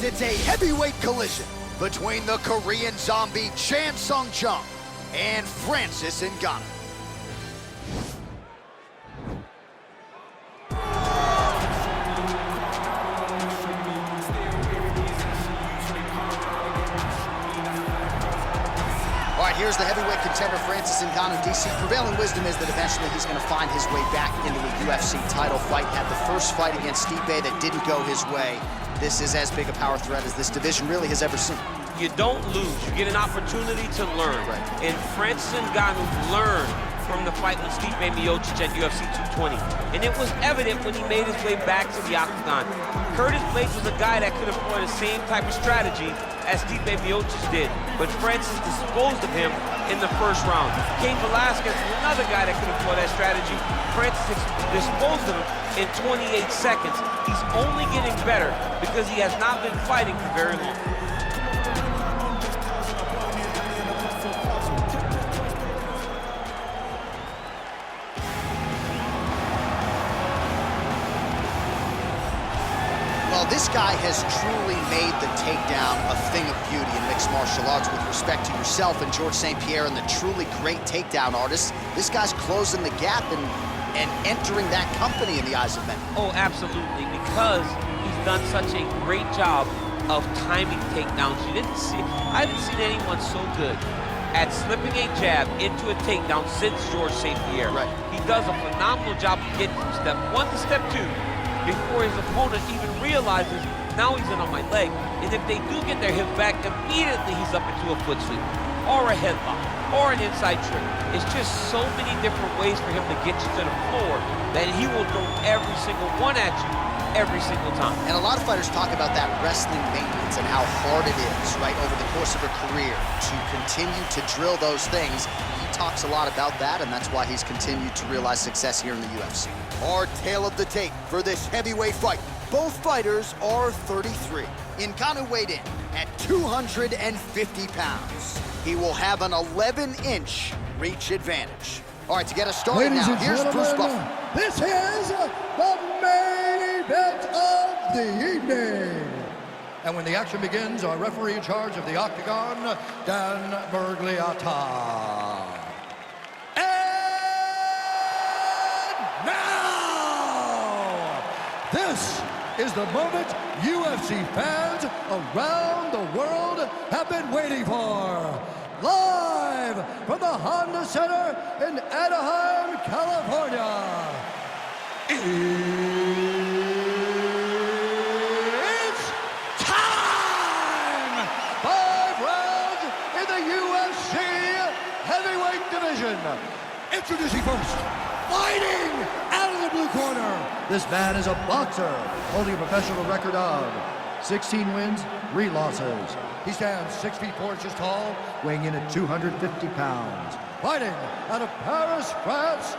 it's a heavyweight collision between the Korean zombie Chan Sung-jung and Francis Ngannou. Here's the heavyweight contender, Francis Ngannou, DC. Prevailing wisdom is that eventually he's going to find his way back into a UFC title fight. Had the first fight against Stipe that didn't go his way. This is as big a power threat as this division really has ever seen. You don't lose. You get an opportunity to learn. Right. And Francis Ngannou learned from the fight with Stipe Miocic at UFC 220. And it was evident when he made his way back to the octagon. Curtis Blades was a guy that could employ the same type of strategy as Stipe Miocic did, but Francis disposed of him in the first round. Cain Velasquez was another guy that could employ that strategy. Francis disposed of him in 28 seconds. He's only getting better because he has not been fighting for very long. Well, this guy has truly made the takedown a thing of beauty in mixed martial arts. With respect to yourself and George St. Pierre and the truly great takedown artists, this guy's closing the gap and entering that company in the eyes of many. Oh, absolutely, because he's done such a great job of timing takedowns. I haven't seen anyone so good at slipping a jab into a takedown since George St. Pierre. Right. He does a phenomenal job of getting from step one to step two before his opponent even realizes now he's in on my leg. And if they do get their hip back, immediately he's up into a foot sweep or a headlock or an inside trick. It's just so many different ways for him to get you to the floor that he will throw every single one at you every single time. And a lot of fighters talk about that wrestling maintenance and how hard it is, right, over the course of a career to continue to drill those things. He talks a lot about that, and that's why he's continued to realize success here in the UFC. Our tale of the tape for this heavyweight fight. Both fighters are 33. Ngannou weighed in at 250 pounds. He will have an 11-inch reach advantage. All right, to get us started now, here's Bruce Buffer. This is the main event of the evening. And when the action begins, our referee in charge of the octagon, Dan Bergliata. This is the moment UFC fans around the world have been waiting for. Live from the Honda Center in Anaheim, California. It's time! 5 rounds in the UFC heavyweight division. Introducing first, fighting out of the blue corner. This man is a boxer, holding a professional record of 16 wins, 3 losses. He stands 6 feet 4 inches tall, weighing in at 250 pounds. Fighting out of Paris, France,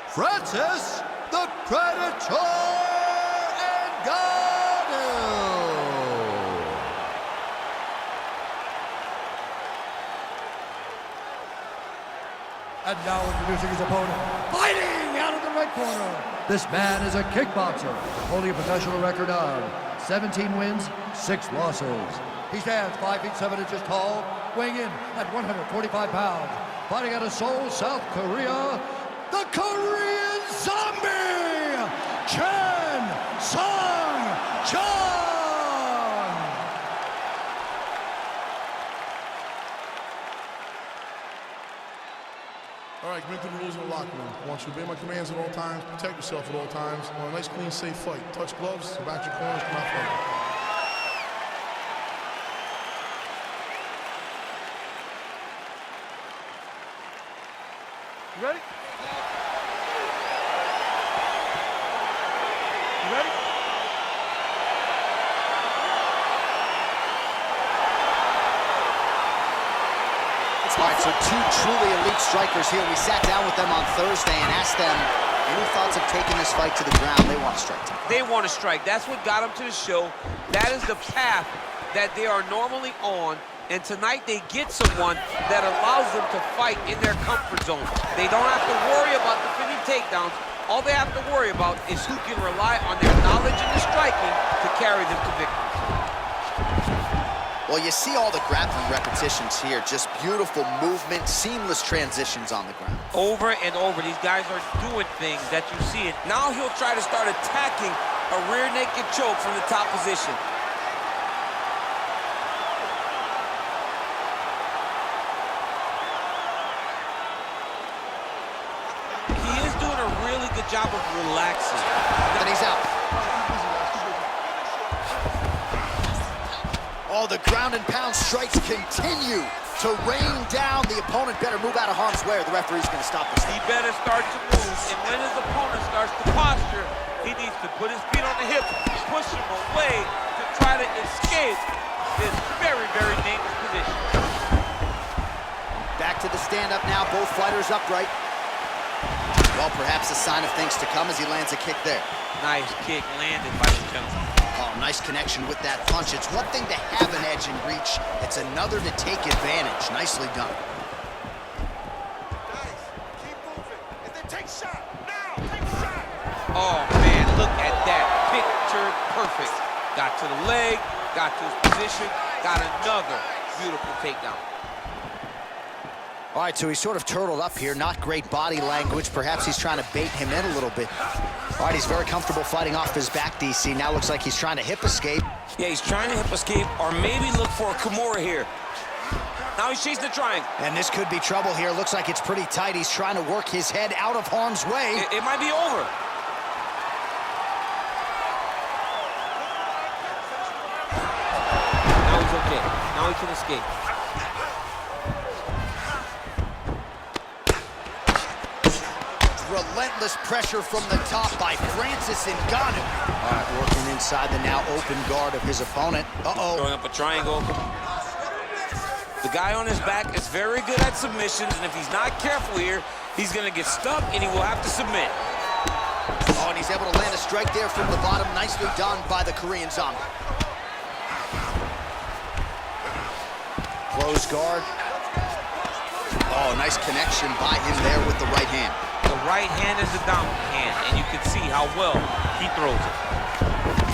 Francis the Predator Ngannou. And now introducing his opponent, fighting out of the red corner. This man is a kickboxer, holding a professional record of 17 wins, 6 losses. He stands 5 feet 7 inches tall, weighing in at 145 pounds. Fighting out of Seoul, South Korea, the Korean Zombie, Chan Sung-jung. All right, commit to the rules in the locker room. I want you to obey my commands at all times, protect yourself at all times. I want a nice, clean, safe fight. Touch gloves, go back to your corners, come out fighting. You ready? You ready? All right, so 2 truly elite strikers here. We sat down with them on Thursday and asked them any thoughts of taking this fight to the ground. They want to strike tonight. They want to strike. That's what got them to the show. That is the path that they are normally on. And tonight they get someone that allows them to fight in their comfort zone. They don't have to worry about defending takedowns. All they have to worry about is who can rely on their knowledge in the striking to carry them to victory. Well, you see all the grappling repetitions here. Just beautiful movement, seamless transitions on the ground. Over and over, these guys are doing things that you see it. Now he'll try to start attacking a rear naked choke from the top position. He is doing a really good job of relaxing. And he's out. Oh, the ground and pound strikes continue to rain down. The opponent better move out of harm's way or the referee's going to stop this. He better start to move, and when his opponent starts to posture, he needs to put his feet on the hips, push him away to try to escape this very, very dangerous position. Back to the stand-up now, both fighters upright. Well, perhaps a sign of things to come as he lands a kick there. Nice kick landed by the gentleman. Oh, nice connection with that punch. It's one thing to have an edge and reach. It's another to take advantage. Nicely done. Nice. Keep moving. And then take shot. Now, take shot. Oh, man, look at that. Picture perfect. Got to the leg, got to his position, got another beautiful takedown. All right, so he's sort of turtled up here. Not great body language. Perhaps he's trying to bait him in a little bit. All right, he's very comfortable fighting off his back, DC. Now looks like he's trying to hip escape. Yeah, he's trying to hip escape or maybe look for a Kimura here. Now he's chasing the triangle. And this could be trouble here. Looks like it's pretty tight. He's trying to work his head out of harm's way. It might be over. Now he's okay. Now he can escape. Relentless pressure from the top by Francis Ngannou. All right, working inside the now open guard of his opponent. Uh-oh. Throwing up a triangle. The guy on his back is very good at submissions, and if he's not careful here, he's going to get stuck, and he will have to submit. Oh, and he's able to land a strike there from the bottom. Nicely done by the Korean Zombie. Close guard. Oh, nice connection by him there with the right hand. The right hand is the dominant hand, and you can see how well he throws it.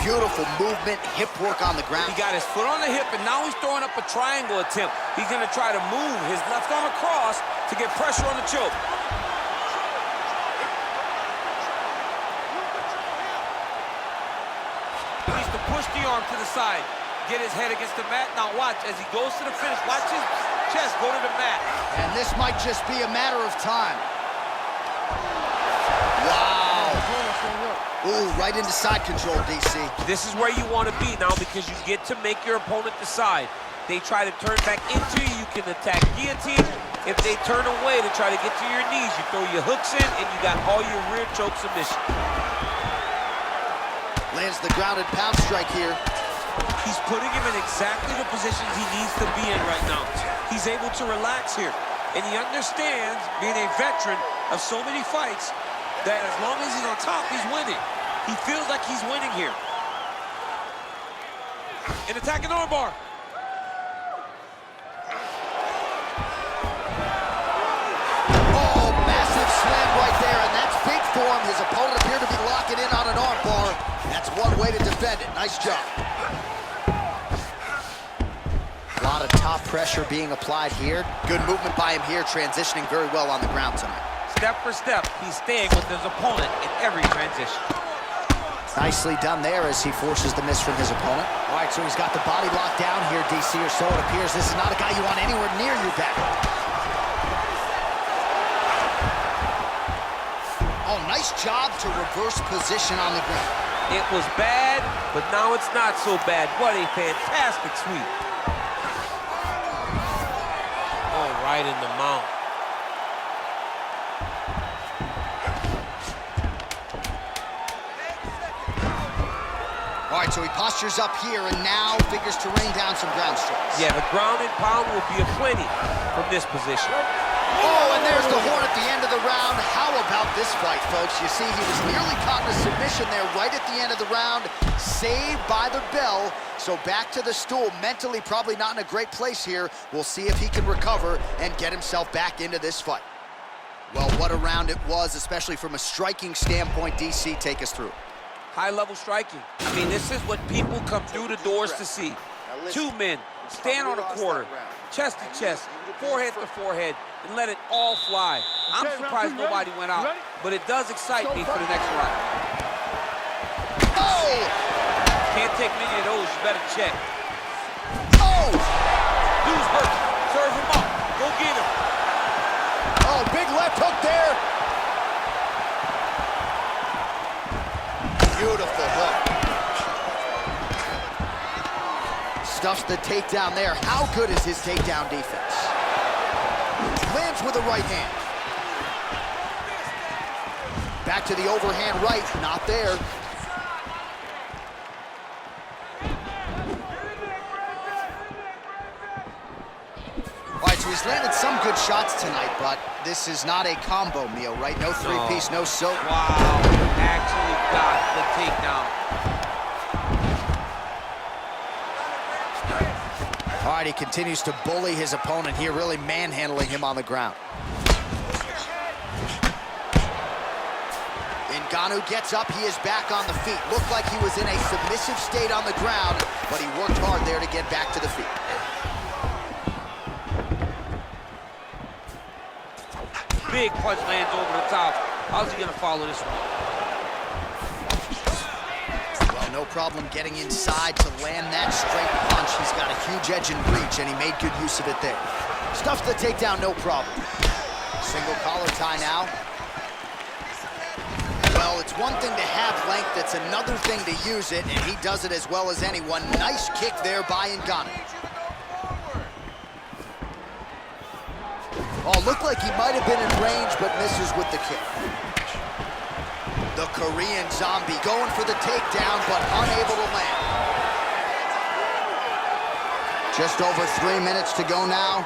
Beautiful movement, hip work on the ground. He got his foot on the hip, and now he's throwing up a triangle attempt. He's going to try to move his left arm across to get pressure on the choke. He needs to push the arm to the side, get his head against the mat. Now watch, as he goes to the finish, watch his chest go to the mat. And this might just be a matter of time. Wow. Ooh, right into side control, DC. This is where you want to be now because you get to make your opponent decide. They try to turn back into you, you can attack guillotine. If they turn away to try to get to your knees, you throw your hooks in and you got all your rear choke submission. Lands the grounded pound strike here. He's putting him in exactly the positions he needs to be in right now. He's able to relax here. And he understands, being a veteran of so many fights, that as long as he's on top, he's winning. He feels like he's winning here. An attacking armbar. Oh, massive slam right there, and that's big for him. His opponent appeared to be locking in on an armbar. That's one way to defend it. Nice job. A lot of top pressure being applied here. Good movement by him here, transitioning very well on the ground tonight. Step for step, he's staying with his opponent in every transition. Nicely done there as he forces the miss from his opponent. All right, so he's got the body locked down here, DC, or so it appears. This is not a guy you want anywhere near your back. Oh, nice job to reverse position on the ground. It was bad, but now it's not so bad. What a fantastic sweep. Oh, right in the mount. All right, so he postures up here and now figures to rain down some ground strikes. Yeah, the ground and pound will be aplenty from this position. Oh, and there's the horn at the end of the round. How about this fight, folks? You see, he was nearly caught in a submission there right at the end of the round. Saved by the bell. So back to the stool. Mentally, probably not in a great place here. We'll see if he can recover and get himself back into this fight. Well, what a round it was, especially from a striking standpoint. DC, take us through. High-level striking. I mean, this is what people come through the doors to see. Two men stand on a quarter, chest to chest, forehead to forehead, and let it all fly. I'm surprised nobody went out, but it does excite me for the next round. Oh! Can't take many of those, you better check. Oh! Dude's hurt, serve him up, go get him. Oh, big left hook there. Beautiful hook. Stuffs the takedown there. How good is his takedown defense? Lands with a right hand. Back to the overhand right, not there. All right, so he's landed some good shots tonight, but this is not a combo meal, right? No three-piece, no soap. Wow, actually got the takedown. All right, he continues to bully his opponent here, really manhandling him on the ground. Ngannou gets up, he is back on the feet. Looked like he was in a submissive state on the ground, but he worked hard there to get back to the feet. Big punch lands over the top. How's he gonna follow this one? Well, no problem getting inside to land that straight punch. He's got a huge edge and reach, and he made good use of it there. Stuffs the takedown, no problem. Single collar tie now. Well, it's one thing to have length, it's another thing to use it, and he does it as well as anyone. Nice kick there by Ngannou. Oh, looked like he might have been in range, but misses with the kick. The Korean Zombie going for the takedown, but unable to land. Just over 3 minutes to go now.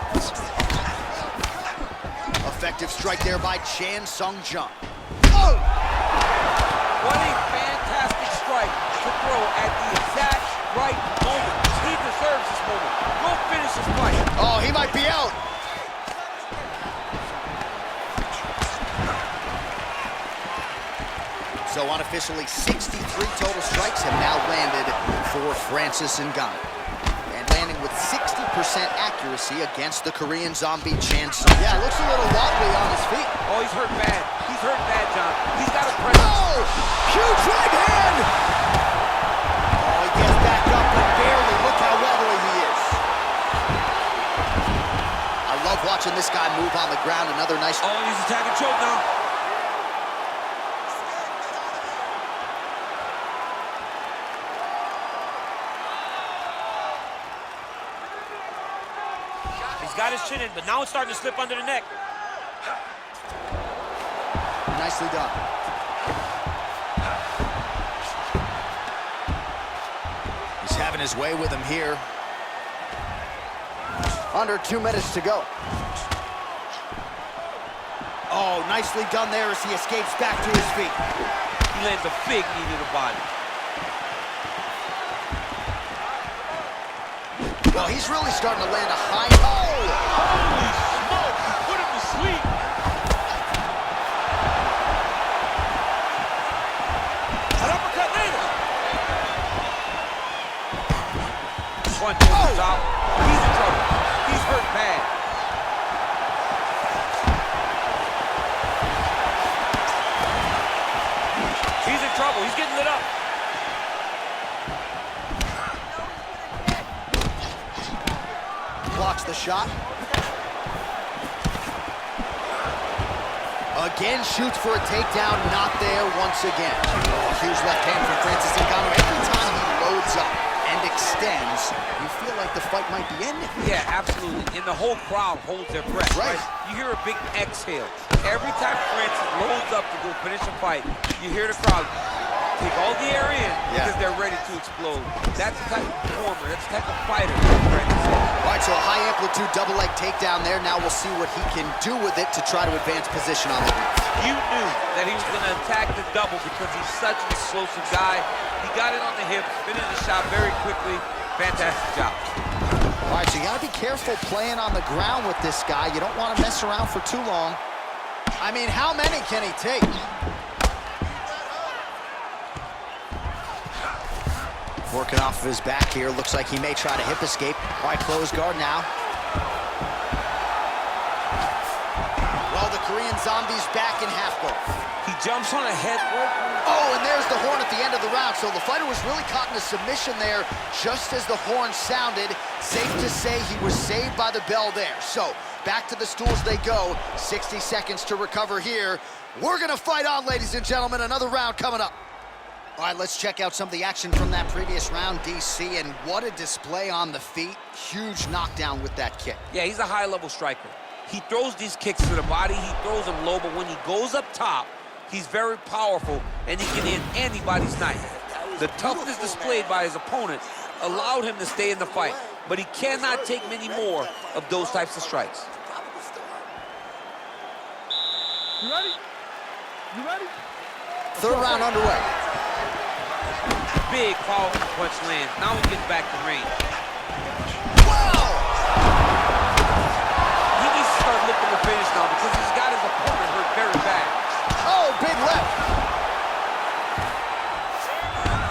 Effective strike there by Chan Sung Jung. Oh! What a fantastic strike to throw at the exact right moment. He deserves this moment. Go finish his fight. Oh, he might be out. So unofficially, 63 total strikes have now landed for Francis Ngannou. And landing with 60% accuracy against the Korean Zombie Chan Sung. Yeah, looks a little wobbly on his feet. Oh, he's hurt bad. He's hurt bad, John. He's got a pressure. Oh! Huge right hand! Oh, he gets back up, but barely. Look how wobbly he is. I love watching this guy move on the ground. Another nice... Oh, he's attacking choke now. He's got his chin in, but now it's starting to slip under the neck. Nicely done. He's having his way with him here. Under 2 minutes to go. Oh, nicely done there as he escapes back to his feet. He lands a big knee to the body. Well, he's really starting to land a high... Oh! Holy smoke! He put him to sleep. An uppercut later. One goes out. He's in trouble. He's hurt bad. He's in trouble. He's getting lit up. Blocks the shot. Again, shoots for a takedown, not there once again. Oh, huge left hand from Francis Ngannou. Every time he loads up and extends, you feel like the fight might be ending. Yeah, absolutely. And the whole crowd holds their breath, right? You hear a big exhale. Every time Francis loads up to go finish a fight, you hear the crowd take all the air in because they're ready to explode. That's the type of performer, that's the type of fighter. All right, so a high amplitude double leg takedown there. Now we'll see what he can do with it to try to advance position on the ground. You knew that he was going to attack the double because he's such an explosive guy. He got it on the hips, finished the shot very quickly. Fantastic job. All right, so you got to be careful playing on the ground with this guy. You don't want to mess around for too long. I mean, how many can he take? Working off of his back here. Looks like he may try to hip escape. All right, close guard now. Well, the Korean Zombie's back in half guard. He jumps on a head. Oh, and there's the horn at the end of the round. So the fighter was really caught in a submission there just as the horn sounded. Safe to say he was saved by the bell there. So back to the stools they go. 60 seconds to recover here. We're going to fight on, ladies and gentlemen. Another round coming up. All right, let's check out some of the action from that previous round, DC, and what a display on the feet. Huge knockdown with that kick. Yeah, he's a high-level striker. He throws these kicks to the body, he throws them low, but when he goes up top, he's very powerful, and he can hit anybody's knife. The toughness displayed by his opponent allowed him to stay in the fight, but he cannot take many more of those types of strikes. You ready? You ready? Third round underway. Big powerful punch lands. Now he gets back to range. Wow! He needs to start looking to finish now because he's got his opponent hurt very bad. Oh, big left.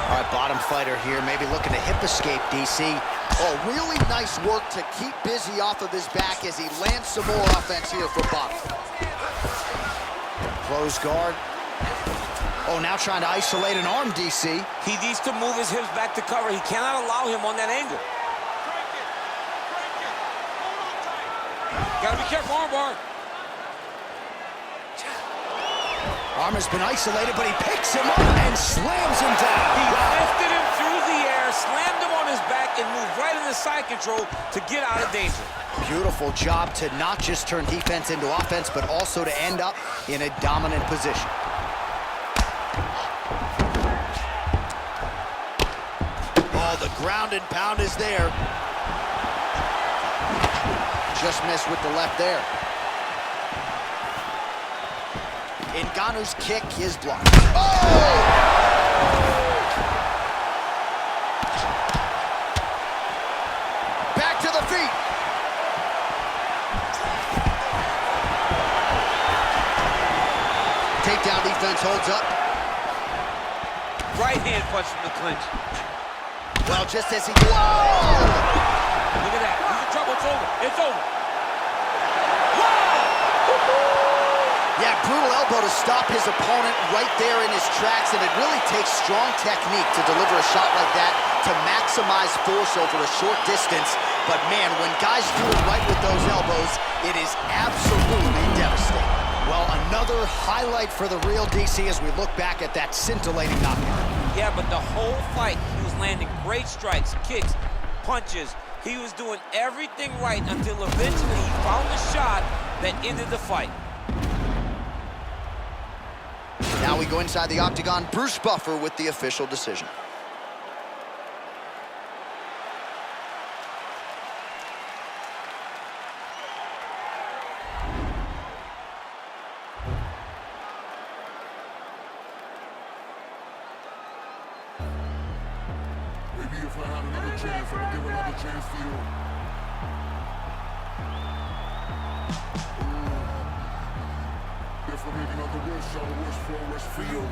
All right, bottom fighter here, maybe looking to hip escape, DC. Oh, really nice work to keep busy off of his back as he lands some more offense here for bottom. Close guard. Oh, now trying to isolate an arm, DC. He needs to move his hips back to cover. He cannot allow him on that angle. Gotta be careful, armbar. Arm has been isolated, but he picks him up and slams him down. He lifted him through the air, slammed him on his back, and moved right into side control to get out of danger. Beautiful job to not just turn defense into offense, but also to end up in a dominant position. Oh, the ground and pound is there. Just missed with the left there. Ngannou's kick is blocked. Oh! Back to the feet. Takedown defense holds up. Right hand punch from the clinch. Well, just as he... Look at that. He's in trouble. It's over. It's over. Yeah, brutal elbow to stop his opponent right there in his tracks, and it really takes strong technique to deliver a shot like that to maximize force over a short distance. But man, when guys do it right with those elbows, it is absolutely devastating. Well, another highlight for the real DC as we look back at that scintillating knockout. Yeah, but the whole fight, he was landing great strikes, kicks, punches. He was doing everything right until eventually he found the shot that ended the fight. Now we go inside the octagon. Bruce Buffer with the official decision. Maybe if I had another chance, I would give another chance to you. If I make another wish, I would wish for a wish for you.